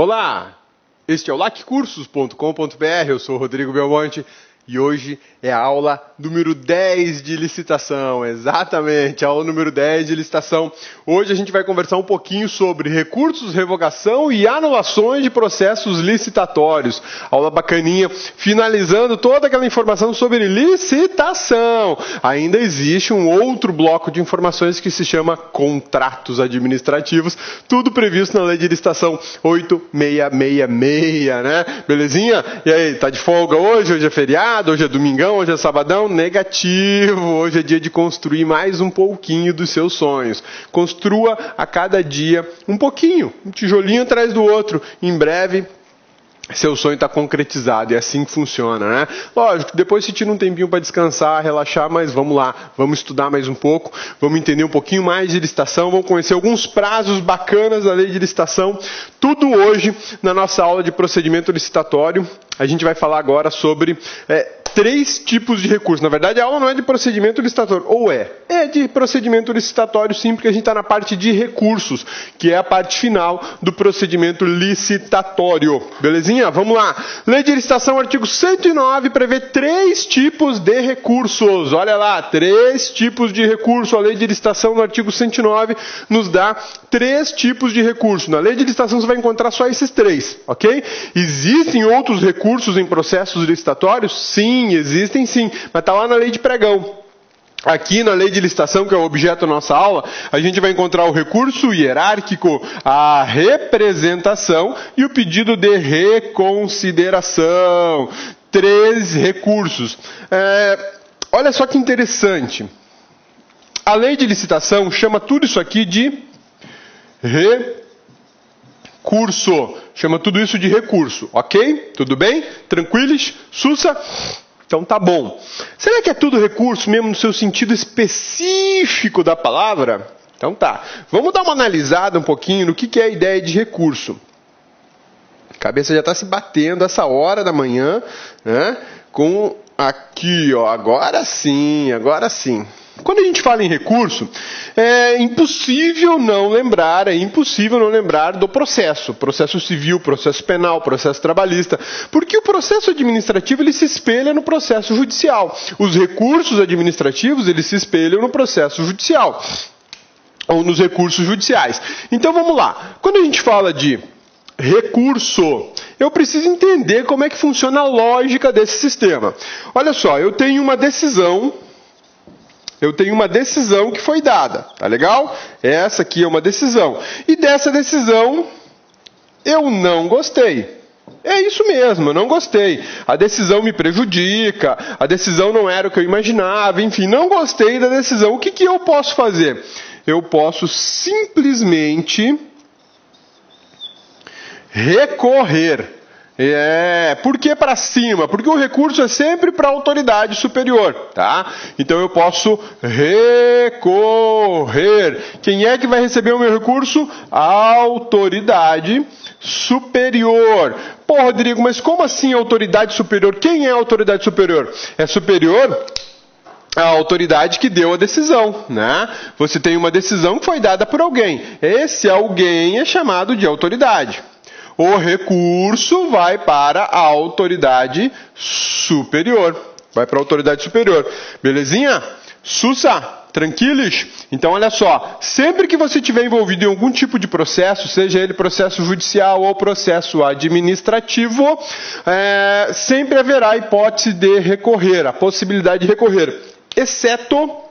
Olá, este é o laccursos.com.br, eu sou o Rodrigo Belmonte e hoje é a aula número 10 de licitação, exatamente, a aula número 10 de licitação. Hoje a gente vai conversar um pouquinho sobre recursos, revogação e anulações de processos licitatórios. Aula bacaninha, finalizando toda aquela informação sobre licitação. Ainda existe um outro bloco de informações que se chama contratos administrativos, tudo previsto na Lei de Licitação 8666, né? Belezinha? E aí, tá de folga hoje? Hoje é feriado? Hoje é domingão, hoje é sabadão? Negativo! Hoje é dia de construir mais um pouquinho dos seus sonhos. Construa a cada dia um pouquinho, um tijolinho atrás do outro. Em breve, seu sonho está concretizado, é assim que funciona, né? Lógico, depois se tira um tempinho para descansar, relaxar, mas vamos lá, vamos estudar mais um pouco, vamos entender um pouquinho mais de licitação, vamos conhecer alguns prazos bacanas da lei de licitação, tudo hoje na nossa aula de procedimento licitatório. A gente vai falar agora sobre 3 tipos de recursos. Na verdade, a aula não é de procedimento licitatório, ou é? É de procedimento licitatório sim, porque a gente está na parte de recursos, que é a parte final do procedimento licitatório. Belezinha? Vamos lá. Lei de Licitação, artigo 109, prevê 3 tipos de recursos. Olha lá, 3 tipos de recurso. A Lei de Licitação, no artigo 109, nos dá 3 tipos de recurso. Na Lei de Licitação, você vai encontrar só esses 3, ok? Existem outros recursos em processos licitatórios? Sim, existem sim, mas está lá na Lei de Pregão. Aqui na Lei de Licitação, que é o objeto da nossa aula, a gente vai encontrar o recurso hierárquico, a representação e o pedido de reconsideração. 3 recursos. Olha só que interessante. A Lei de Licitação chama tudo isso aqui de recurso. Chama tudo isso de recurso, ok? Tudo bem? Tranquilos? Sussa? Então tá bom. Será que é tudo recurso mesmo no seu sentido específico da palavra? Então tá. Vamos dar uma analisada um pouquinho no que é a ideia de recurso. A cabeça já está se batendo essa hora da manhã, né? Com aqui, ó, agora sim, agora sim. Quando a gente fala em recurso, é impossível não lembrar do processo civil, processo penal, processo trabalhista, porque o processo administrativo ele se espelha no processo judicial. Os recursos administrativos eles se espelham no processo judicial, ou nos recursos judiciais. Então vamos lá, quando a gente fala de recurso, eu preciso entender como é que funciona a lógica desse sistema. Olha só, eu tenho uma decisão que foi dada, tá legal? Essa aqui é uma decisão. E dessa decisão, eu não gostei. É isso mesmo, eu não gostei. A decisão me prejudica, a decisão não era o que eu imaginava, enfim, não gostei da decisão. O que eu posso fazer? Eu posso simplesmente recorrer. Por que para cima? Porque o recurso é sempre para a autoridade superior, tá? Então eu posso recorrer. Quem é que vai receber o meu recurso? A autoridade superior. Pô, Rodrigo, mas como assim autoridade superior? Quem é a autoridade superior? É superior a autoridade que deu a decisão, né? Você tem uma decisão que foi dada por alguém. Esse alguém é chamado de autoridade. O recurso vai para a autoridade superior. Vai para a autoridade superior. Belezinha? Sussa? Tranquilos? Então, olha só. Sempre que você estiver envolvido em algum tipo de processo, seja ele processo judicial ou processo administrativo, sempre haverá a hipótese de recorrer, a possibilidade de recorrer. Exceto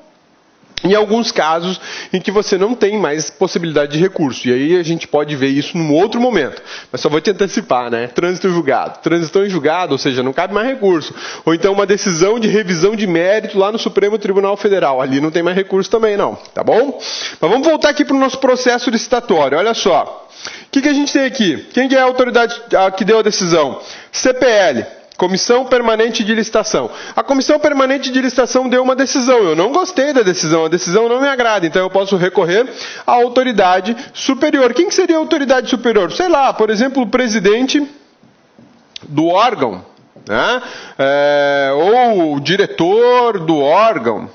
em alguns casos em que você não tem mais possibilidade de recurso. E aí a gente pode ver isso num outro momento. Mas só vou te antecipar, né? Trânsito em julgado. Trânsito em julgado, ou seja, não cabe mais recurso. Ou então uma decisão de revisão de mérito lá no Supremo Tribunal Federal. Ali não tem mais recurso também, não. Tá bom? Mas vamos voltar aqui para o nosso processo licitatório. Olha só. O que a gente tem aqui? Quem que é a autoridade que deu a decisão? CPL. Comissão Permanente de Licitação. A Comissão Permanente de Licitação deu uma decisão. Eu não gostei da decisão, a decisão não me agrada. Então eu posso recorrer à autoridade superior. Quem que seria a autoridade superior? Sei lá, por exemplo, o presidente do órgão, né? Ou o diretor do órgão,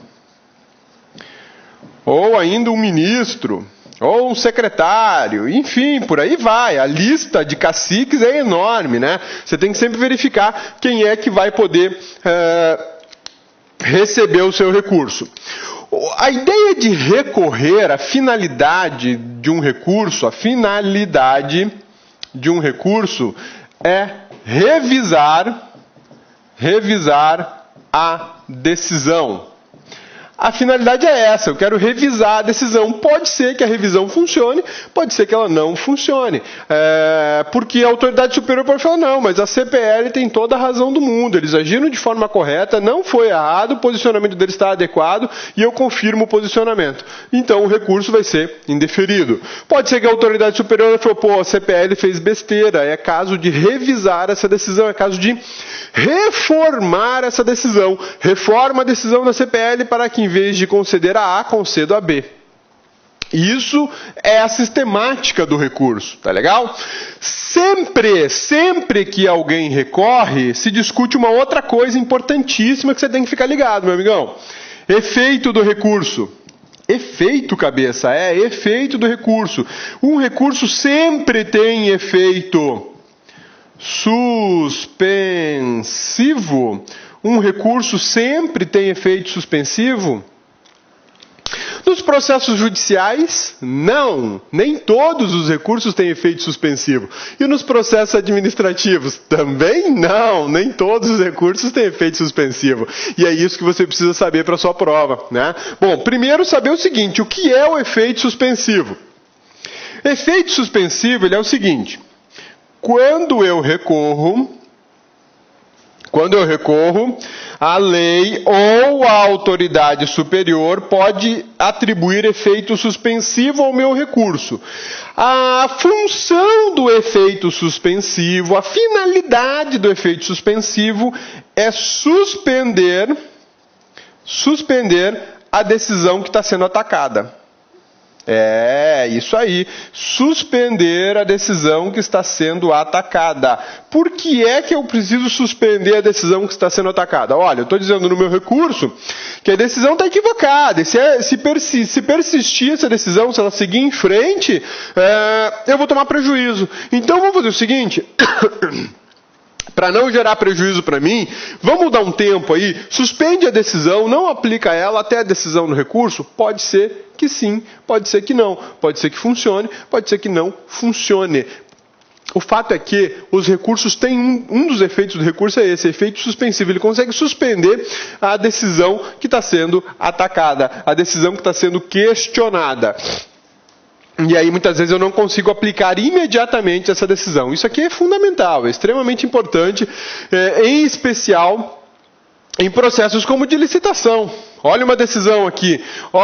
ou ainda o ministro, ou um secretário, enfim, por aí vai. A lista de caciques é enorme, né? Você tem que sempre verificar quem é que vai poder receber o seu recurso. A ideia de recorrer, a finalidade de um recurso, é revisar a decisão. A finalidade é essa, eu quero revisar a decisão. Pode ser que a revisão funcione, pode ser que ela não funcione. Porque a autoridade superior pode falar, não, mas a CPL tem toda a razão do mundo, eles agiram de forma correta, não foi errado, o posicionamento deles está adequado e eu confirmo o posicionamento. Então o recurso vai ser indeferido. Pode ser que a autoridade superior falou, pô, a CPL fez besteira, é caso de revisar essa decisão, é caso de reformar essa decisão. Reforma a decisão da CPL para que, em vez de conceder a A, conceda a B. Isso é a sistemática do recurso, tá legal? Sempre que alguém recorre, se discute uma outra coisa importantíssima que você tem que ficar ligado, meu amigão. Efeito do recurso. Efeito, cabeça, efeito do recurso. Um recurso sempre tem efeito suspensivo. Um recurso sempre tem efeito suspensivo? Nos processos judiciais, não. Nem todos os recursos têm efeito suspensivo. E nos processos administrativos, também não. Nem todos os recursos têm efeito suspensivo. E é isso que você precisa saber para a sua prova, né? Bom, primeiro saber o seguinte, o que é o efeito suspensivo? Efeito suspensivo, ele é o seguinte, quando eu recorro, a lei ou a autoridade superior pode atribuir efeito suspensivo ao meu recurso. A função do efeito suspensivo, a finalidade do efeito suspensivo é suspender a decisão que está sendo atacada. É, isso aí. Suspender a decisão que está sendo atacada. Por que é que eu preciso suspender a decisão que está sendo atacada? Olha, eu estou dizendo no meu recurso que a decisão está equivocada. E se persistir essa decisão, se ela seguir em frente, eu vou tomar prejuízo. Então vamos fazer o seguinte... Para não gerar prejuízo para mim, vamos dar um tempo aí, suspende a decisão, não aplica ela até a decisão do recurso? Pode ser que sim, pode ser que não, pode ser que funcione, pode ser que não funcione. O fato é que os recursos têm um dos efeitos do recurso é esse, efeito suspensivo. Ele consegue suspender a decisão que está sendo atacada, a decisão que está sendo questionada. E aí, muitas vezes, eu não consigo aplicar imediatamente essa decisão. Isso aqui é fundamental, é extremamente importante, em especial em processos como de licitação. Olha uma decisão aqui. Vou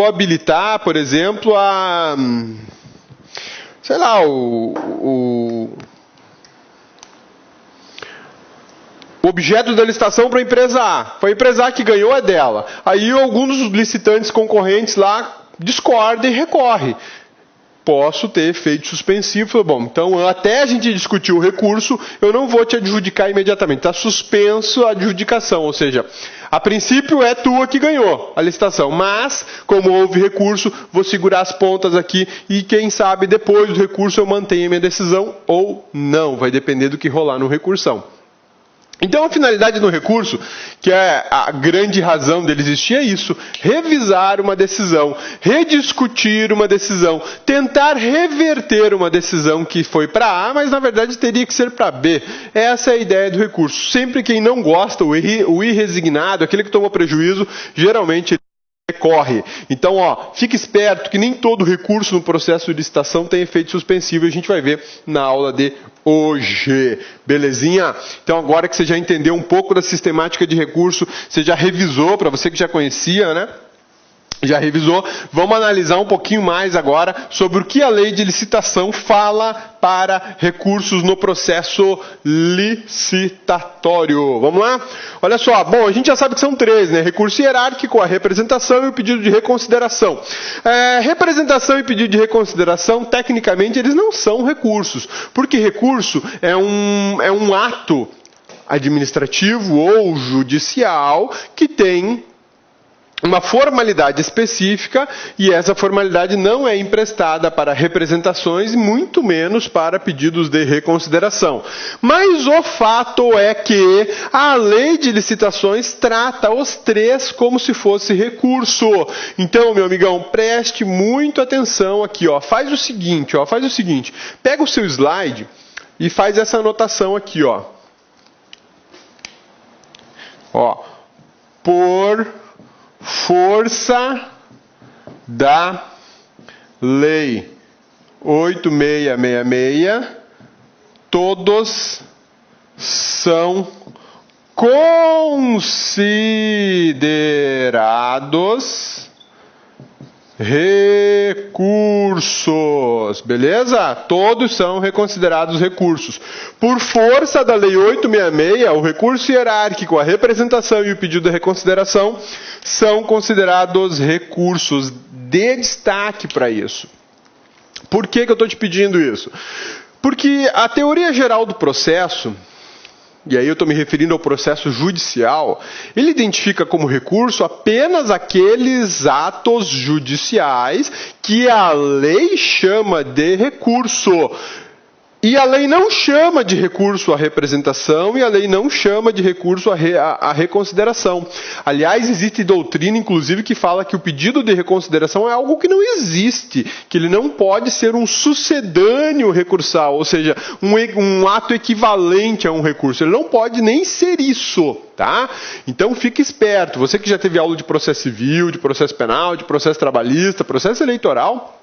habilitar, por exemplo, o objeto da licitação para a empresa A. Foi a empresa A que ganhou, é dela. Aí alguns dos licitantes concorrentes lá discorda e recorre. Posso ter efeito suspensivo. Bom, então até a gente discutir o recurso, eu não vou te adjudicar imediatamente. Está suspenso a adjudicação, ou seja, a princípio é tua que ganhou a licitação, mas como houve recurso, vou segurar as pontas aqui e quem sabe depois do recurso eu mantenho a minha decisão ou não. Vai depender do que rolar no recursão. Então a finalidade do recurso, que é a grande razão dele existir, é isso: revisar uma decisão, rediscutir uma decisão, tentar reverter uma decisão que foi para A, mas na verdade teria que ser para B. Essa é a ideia do recurso. Sempre quem não gosta, o irresignado, aquele que tomou prejuízo, geralmente recorre. Então, fique esperto que nem todo recurso no processo de licitação tem efeito suspensivo, e a gente vai ver na aula de hoje. Belezinha? Então, agora que você já entendeu um pouco da sistemática de recurso, você já revisou, para você que já conhecia, né? Já revisou, vamos analisar um pouquinho mais agora sobre o que a lei de licitação fala para recursos no processo licitatório. Vamos lá? Olha só, bom, a gente já sabe que são três, né? Recurso hierárquico, a representação e o pedido de reconsideração. Representação e pedido de reconsideração, tecnicamente, eles não são recursos, porque recurso é um ato administrativo ou judicial que tem uma formalidade específica, e essa formalidade não é emprestada para representações, muito menos para pedidos de reconsideração. Mas o fato é que a lei de licitações trata os três como se fosse recurso. Então, meu amigão, preste muito atenção aqui, ó. Faz o seguinte, pega o seu slide e faz essa anotação aqui, ó. Ó, por força da Lei 8666, todos são considerados recursos, beleza? Todos são reconsiderados recursos. Por força da Lei 866, o recurso hierárquico, a representação e o pedido de reconsideração são considerados recursos. Dê destaque para isso. Por que eu estou te pedindo isso? Porque a teoria geral do processo, e aí eu estou me referindo ao processo judicial, ele identifica como recurso apenas aqueles atos judiciais que a lei chama de recurso. E a lei não chama de recurso a representação e a lei não chama de recurso a reconsideração. Aliás, existe doutrina, inclusive, que fala que o pedido de reconsideração é algo que não existe, que ele não pode ser um sucedâneo recursal, ou seja, um ato equivalente a um recurso. Ele não pode nem ser isso, tá? Então, fique esperto. Você que já teve aula de processo civil, de processo penal, de processo trabalhista, processo eleitoral,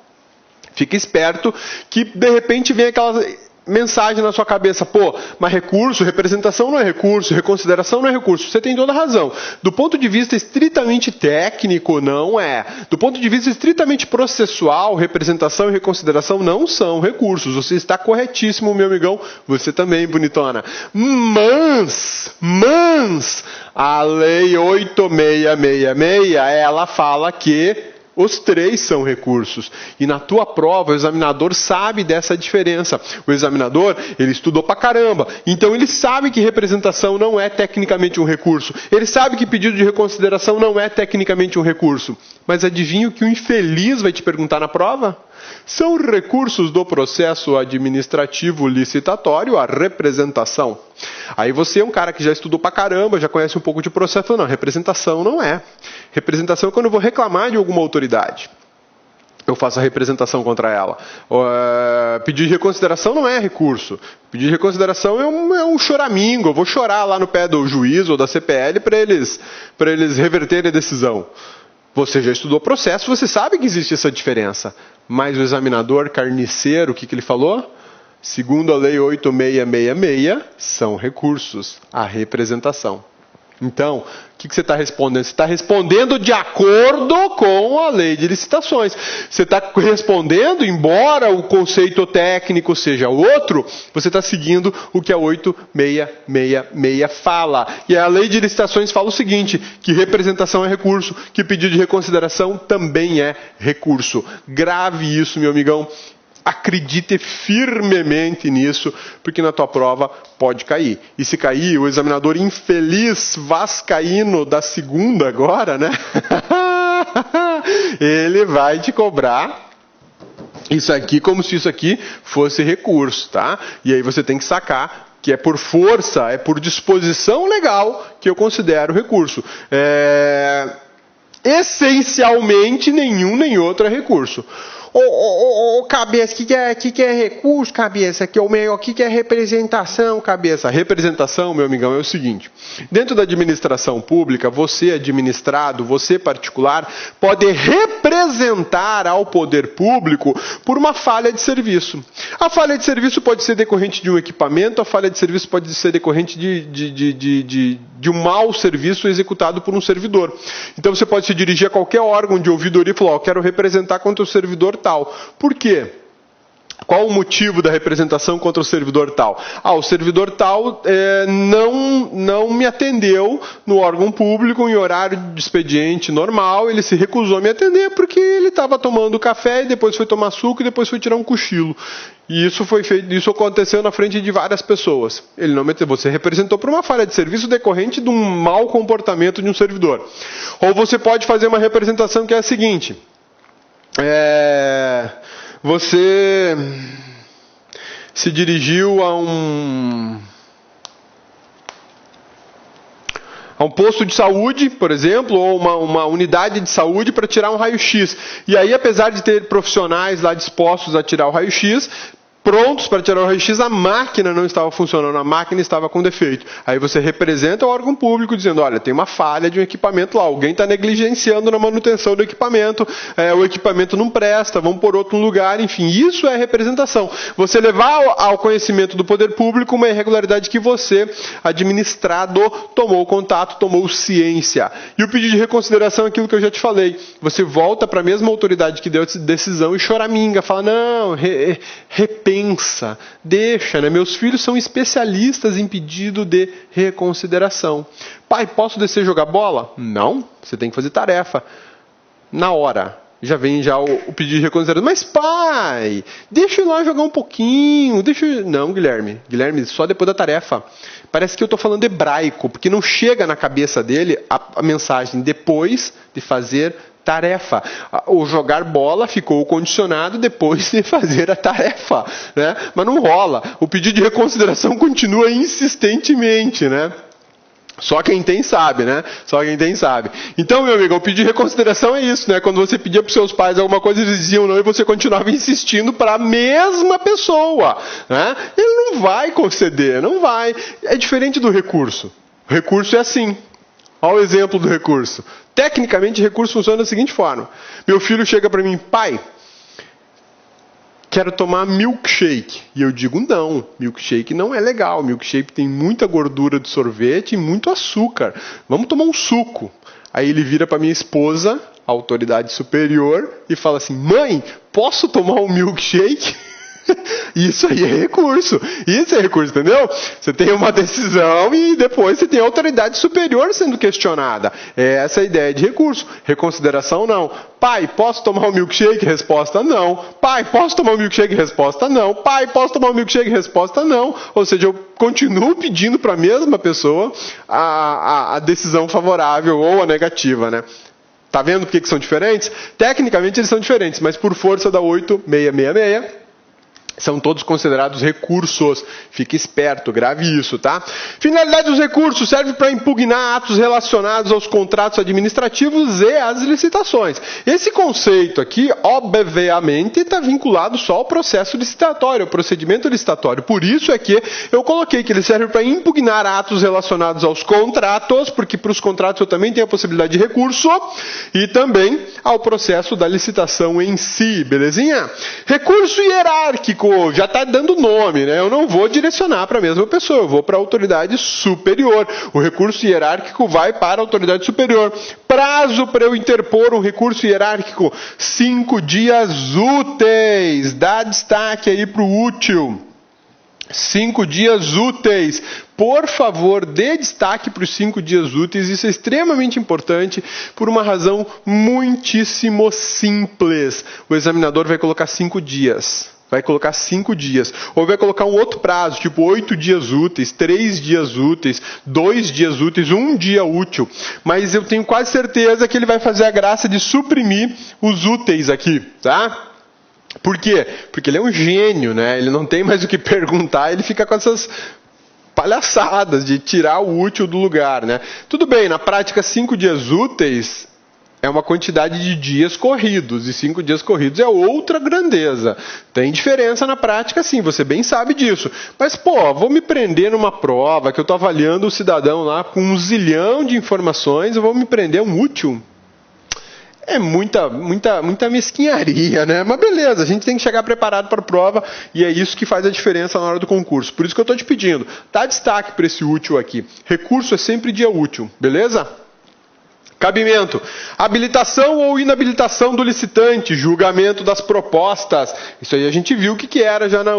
fique esperto que, de repente, vem aquela mensagem na sua cabeça, pô, mas recurso, representação não é recurso, reconsideração não é recurso. Você tem toda a razão. Do ponto de vista estritamente técnico, não é. Do ponto de vista estritamente processual, representação e reconsideração não são recursos. Você está corretíssimo, meu amigão. Você também, bonitona. Mas, a Lei 8666, ela fala que os três são recursos. E na tua prova, o examinador sabe dessa diferença. O examinador, ele estudou pra caramba. Então, ele sabe que representação não é tecnicamente um recurso. Ele sabe que pedido de reconsideração não é tecnicamente um recurso. Mas adivinha o que o infeliz vai te perguntar na prova? São recursos do processo administrativo licitatório a representação. Aí você é um cara que já estudou pra caramba, já conhece um pouco de processo. Não, representação não é. Representação é quando eu vou reclamar de alguma autoridade. Eu faço a representação contra ela. Pedir de reconsideração não é recurso. Pedir de reconsideração é um choramingo. Eu vou chorar lá no pé do juiz ou da CPL para eles reverterem a decisão. Você já estudou processo, você sabe que existe essa diferença. Mas o examinador carniceiro, o que ele falou? Segundo a Lei 8666, são recursos à representação. Então, o que você está respondendo? Você está respondendo de acordo com a lei de licitações. Você está respondendo, embora o conceito técnico seja outro, você está seguindo o que a 8666 fala. E a lei de licitações fala o seguinte, que representação é recurso, que pedido de reconsideração também é recurso. Grave isso, meu amigão. Acredite firmemente nisso, porque na tua prova pode cair. E se cair, o examinador infeliz vascaíno da segunda agora, né? Ele vai te cobrar isso aqui como se isso aqui fosse recurso, tá? E aí você tem que sacar que é por força, é por disposição legal que eu considero recurso. Essencialmente, nenhum nem outro é recurso. Cabeça, que é recurso, cabeça? O que é representação, cabeça? Representação, meu amigão, é o seguinte. Dentro da administração pública, você administrado, você particular, pode representar ao poder público por uma falha de serviço. A falha de serviço pode ser decorrente de um equipamento, a falha de serviço pode ser decorrente de um mau serviço executado por um servidor. Então você pode se dirigir a qualquer órgão de ouvidoria e falar, quero representar contra o servidor tal. Por quê? Qual o motivo da representação contra o servidor tal? O servidor tal não me atendeu no órgão público em horário de expediente normal, ele se recusou a me atender porque ele estava tomando café e depois foi tomar suco e depois foi tirar um cochilo. E isso aconteceu na frente de várias pessoas. Ele não me atendeu. Você representou por uma falha de serviço decorrente de um mau comportamento de um servidor. Ou você pode fazer uma representação que é a seguinte. Você se dirigiu a um posto de saúde, por exemplo, ou uma unidade de saúde para tirar um raio-x. E aí, apesar de ter profissionais lá dispostos a tirar o raio-x, prontos para tirar o raio-x, a máquina não estava funcionando, a máquina estava com defeito. Aí você representa o órgão público dizendo, olha, tem uma falha de um equipamento lá, alguém está negligenciando na manutenção do equipamento, o equipamento não presta, vamos por outro lugar, enfim, isso é representação. Você levar ao conhecimento do poder público uma irregularidade que você, administrado, tomou contato, tomou ciência. E o pedido de reconsideração é aquilo que eu já te falei. Você volta para a mesma autoridade que deu a decisão e choraminga, fala, não, repensa, deixa, né? Meus filhos são especialistas em pedido de reconsideração. Pai, posso descer jogar bola? Não, você tem que fazer tarefa. Na hora, já vem o pedido de reconsideração. Mas pai, deixa eu ir lá jogar um pouquinho. Não, Guilherme, só depois da tarefa. Parece que eu estou falando hebraico, porque não chega na cabeça dele a mensagem depois de fazer tarefa. O jogar bola ficou condicionado depois de fazer a tarefa, né? Mas não rola. O pedido de reconsideração continua insistentemente, né? Só quem tem sabe, né? Só quem tem sabe. Então, meu amigo, o pedido de reconsideração é isso, né? Quando você pedia para os seus pais alguma coisa, eles diziam não e você continuava insistindo para a mesma pessoa, né? Ele não vai conceder, não vai. É diferente do recurso. O recurso é assim. Olha o exemplo do recurso. Tecnicamente, o recurso funciona da seguinte forma. Meu filho chega para mim, pai, quero tomar milkshake. E eu digo, não, milkshake não é legal. Milkshake tem muita gordura de sorvete e muito açúcar. Vamos tomar um suco. Aí ele vira para minha esposa, a autoridade superior, e fala assim, mãe, posso tomar um milkshake? Isso aí é recurso. Isso é recurso, entendeu? Você tem uma decisão e depois você tem a autoridade superior sendo questionada. Essa é a ideia de recurso. Reconsideração, não. Pai, posso tomar um milkshake? Resposta, não. Pai, posso tomar um milkshake? Resposta, não. Pai, posso tomar um milkshake? Resposta, não. Ou seja, eu continuo pedindo para a mesma pessoa a decisão favorável ou a negativa, né? Tá vendo por que são diferentes? Tecnicamente eles são diferentes, mas por força da 8666, são todos considerados recursos. Fique esperto, grave isso, tá? Finalidade dos recursos serve para impugnar atos relacionados aos contratos administrativos e às licitações. Esse conceito aqui, obviamente, está vinculado só ao processo licitatório, ao procedimento licitatório. Por isso é que eu coloquei que ele serve para impugnar atos relacionados aos contratos, porque para os contratos eu também tenho a possibilidade de recurso, e também ao processo da licitação em si, belezinha? Recurso hierárquico. Já está dando nome, né? Eu não vou direcionar para a mesma pessoa, eu vou para a autoridade superior. O recurso hierárquico vai para a autoridade superior. Prazo para eu interpor um recurso hierárquico, 5 dias úteis. Dá destaque aí para o útil. 5 dias úteis. Por favor, dê destaque para os 5 dias úteis. Isso é extremamente importante por uma razão muitíssimo simples. O examinador vai colocar 5 dias. Vai colocar 5 dias. Ou vai colocar um outro prazo, tipo 8 dias úteis, 3 dias úteis, 2 dias úteis, 1 dia útil. Mas eu tenho quase certeza que ele vai fazer a graça de suprimir os úteis aqui, tá? Por quê? Porque ele é um gênio, né? Ele não tem mais o que perguntar, ele fica com essas palhaçadas de tirar o útil do lugar, né? Tudo bem, na prática 5 dias úteis é uma quantidade de dias corridos, e 5 dias corridos é outra grandeza. Tem diferença na prática, sim, você bem sabe disso. Mas, vou me prender numa prova que eu estou avaliando o cidadão lá com 1 zilhão de informações, eu vou me prender a um útil? É muita mesquinharia, né? Mas beleza, a gente tem que chegar preparado para a prova e é isso que faz a diferença na hora do concurso. Por isso que eu estou te pedindo, dá destaque para esse útil aqui. Recurso é sempre dia útil, beleza? Cabimento. Habilitação ou inabilitação do licitante, julgamento das propostas. Isso aí a gente viu o que era já nas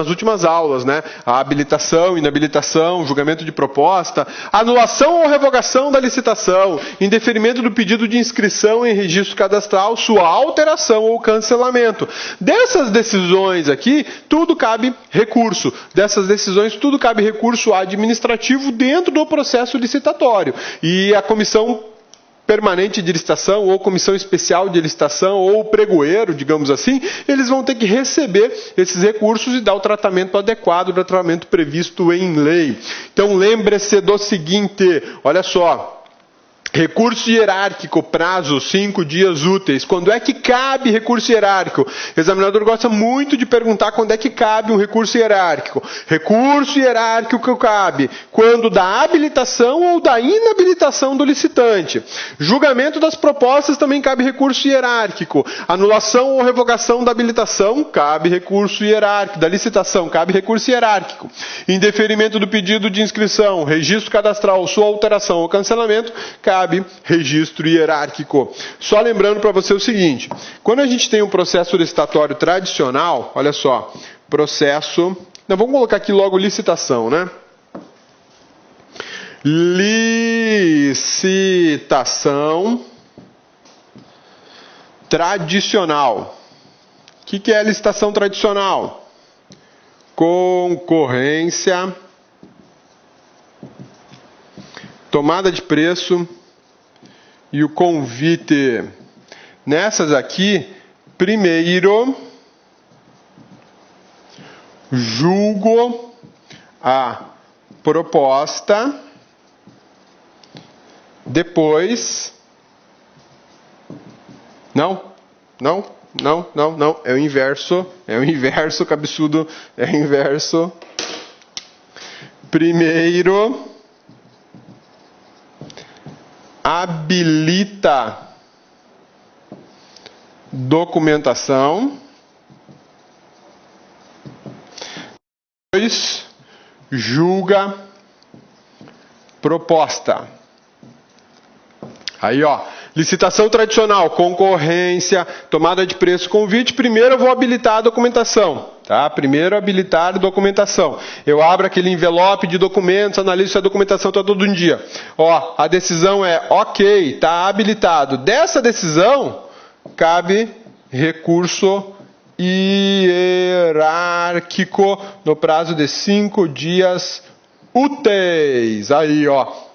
últimas aulas, né? A habilitação, inabilitação, julgamento de proposta, anulação ou revogação da licitação, indeferimento do pedido de inscrição em registro cadastral, sua alteração ou cancelamento. Dessas decisões aqui, tudo cabe recurso. Dessas decisões, tudo cabe recurso administrativo dentro do processo licitatório. E a comissão permanente de licitação ou comissão especial de licitação ou pregoeiro, digamos assim, eles vão ter que receber esses recursos e dar o tratamento adequado, o tratamento previsto em lei. Então lembre-se do seguinte, olha só, recurso hierárquico, prazo 5 dias úteis. Quando é que cabe recurso hierárquico? O examinador gosta muito de perguntar quando é que cabe um recurso hierárquico. Recurso hierárquico cabe quando da habilitação ou da inabilitação do licitante. Julgamento das propostas também cabe recurso hierárquico. Anulação ou revogação da habilitação cabe recurso hierárquico. Da licitação cabe recurso hierárquico. Indeferimento do pedido de inscrição, registro cadastral, sua alteração ou cancelamento cabe registro hierárquico. Só lembrando para você o seguinte, quando a gente tem um processo licitatório tradicional, olha só, processo, vamos colocar aqui logo licitação, né? Licitação tradicional. O que é licitação tradicional? Concorrência, tomada de preço e o convite. Nessas aqui, primeiro, julgo a proposta, depois... Não, é o inverso, cabeçudo, é o inverso. Primeiro... habilita documentação, 2, julga proposta. Aí, ó, licitação tradicional, concorrência, tomada de preço, convite. Primeiro eu vou habilitar a documentação, tá? Primeiro habilitar a documentação. Eu abro aquele envelope de documentos, analiso se a documentação está todo em dia. Ó, a decisão é ok, está habilitado. Dessa decisão, cabe recurso hierárquico no prazo de 5 dias úteis. Aí, ó.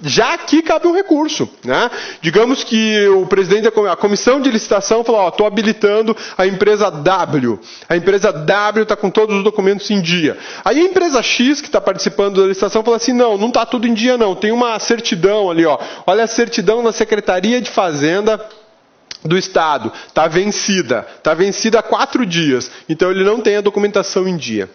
Já aqui cabe um recurso, né? Digamos que o presidente da comissão de licitação falou, ó, estou habilitando a empresa W. A empresa W está com todos os documentos em dia. Aí a empresa X, que está participando da licitação, fala assim, não está tudo em dia não. Tem uma certidão ali, ó. Olha a certidão na Secretaria de Fazenda do Estado. Está vencida há 4 dias. Então ele não tem a documentação em dia.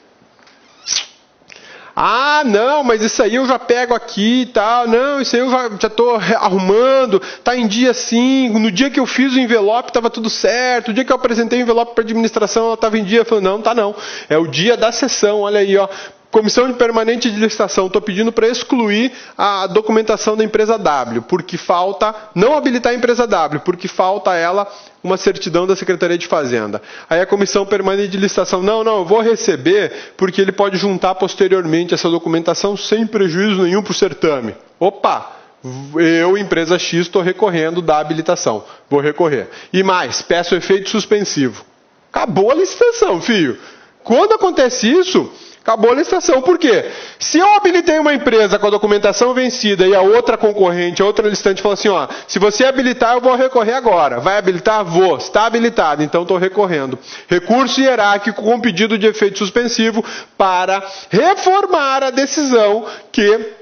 Ah, não, mas isso aí eu já pego aqui e tal. Não, isso aí eu já estou arrumando. Está em dia sim. No dia que eu fiz o envelope estava tudo certo. O dia que eu apresentei o envelope para a administração ela estava em dia. Eu falei, não, tá não. É o dia da sessão, olha aí, ó. Comissão Permanente de Licitação, estou pedindo para excluir a documentação da empresa W, porque falta, não habilitar a empresa W, porque falta a ela uma certidão da Secretaria de Fazenda. Aí a Comissão Permanente de Licitação, não, eu vou receber, porque ele pode juntar posteriormente essa documentação sem prejuízo nenhum para o certame. Opa! Eu, empresa X, estou recorrendo da habilitação. Vou recorrer. E mais, peço efeito suspensivo. Acabou a licitação, filho. Quando acontece isso... acabou a licitação. Por quê? Se eu habilitei uma empresa com a documentação vencida e a outra concorrente, a outra licitante fala assim, ó, se você habilitar, eu vou recorrer agora. Vai habilitar? Vou. Está habilitado, então estou recorrendo. Recurso hierárquico com pedido de efeito suspensivo para reformar a decisão que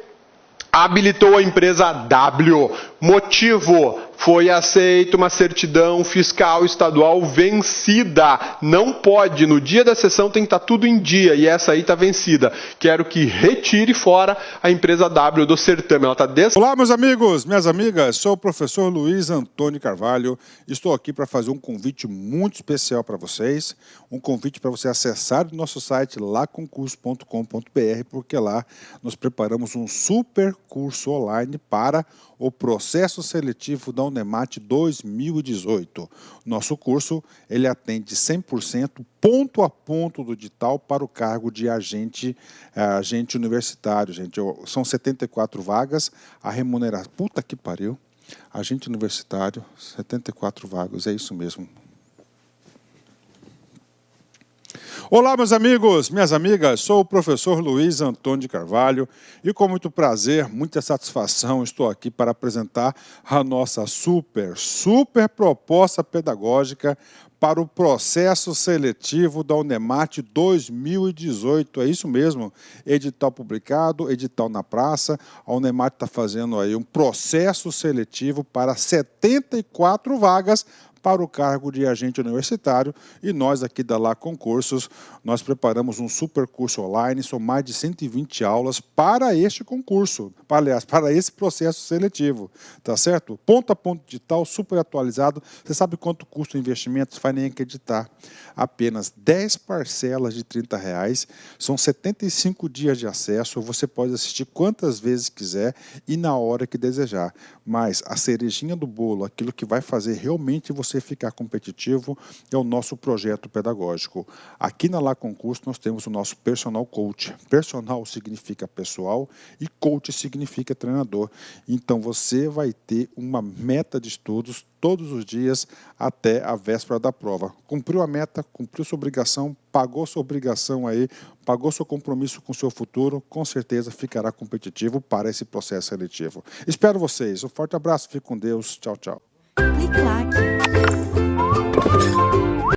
habilitou a empresa W. Motivo: foi aceita uma certidão fiscal estadual vencida. Não pode, no dia da sessão tem que estar tudo em dia e essa aí está vencida. Quero que retire fora a empresa W do certame. Ela está Olá, meus amigos, minhas amigas. Sou o professor Luiz Antônio Carvalho. Estou aqui para fazer um convite muito especial para vocês. Um convite para você acessar o nosso site laconcurso.com.br, porque lá nós preparamos um super curso online para o processo processo seletivo da Unemat 2018. Nosso curso, ele atende 100% ponto a ponto do edital para o cargo de agente universitário, gente. São 74 vagas, a remuneração... Puta que pariu! Agente universitário, 74 vagas, é isso mesmo. Olá, meus amigos, minhas amigas, sou o professor Luiz Antônio de Carvalho e com muito prazer, muita satisfação, estou aqui para apresentar a nossa super proposta pedagógica para o processo seletivo da Unemat 2018. É isso mesmo, edital publicado, edital na praça. A Unemat está fazendo aí um processo seletivo para 74 vagas para o cargo de agente universitário, e nós aqui da Lá Concursos, nós preparamos um super curso online, são mais de 120 aulas para este concurso, aliás, para esse processo seletivo, tá certo? Ponto a ponto digital, super atualizado. Você sabe quanto custa o investimento? Você vai nem acreditar. Apenas 10 parcelas de R$30, são 75 dias de acesso, você pode assistir quantas vezes quiser e na hora que desejar. Mas a cerejinha do bolo, aquilo que vai fazer realmente você ficar competitivo, é o nosso projeto pedagógico. Aqui na Lá Concurso nós temos o nosso personal coach. Personal significa pessoal e coach significa treinador. Então você vai ter uma meta de estudos todos os dias até a véspera da prova. Cumpriu a meta, cumpriu sua obrigação, pagou sua obrigação aí, pagou seu compromisso com o seu futuro, com certeza ficará competitivo para esse processo seletivo. Espero vocês. Um forte abraço, fique com Deus. Tchau, tchau. Clique lá.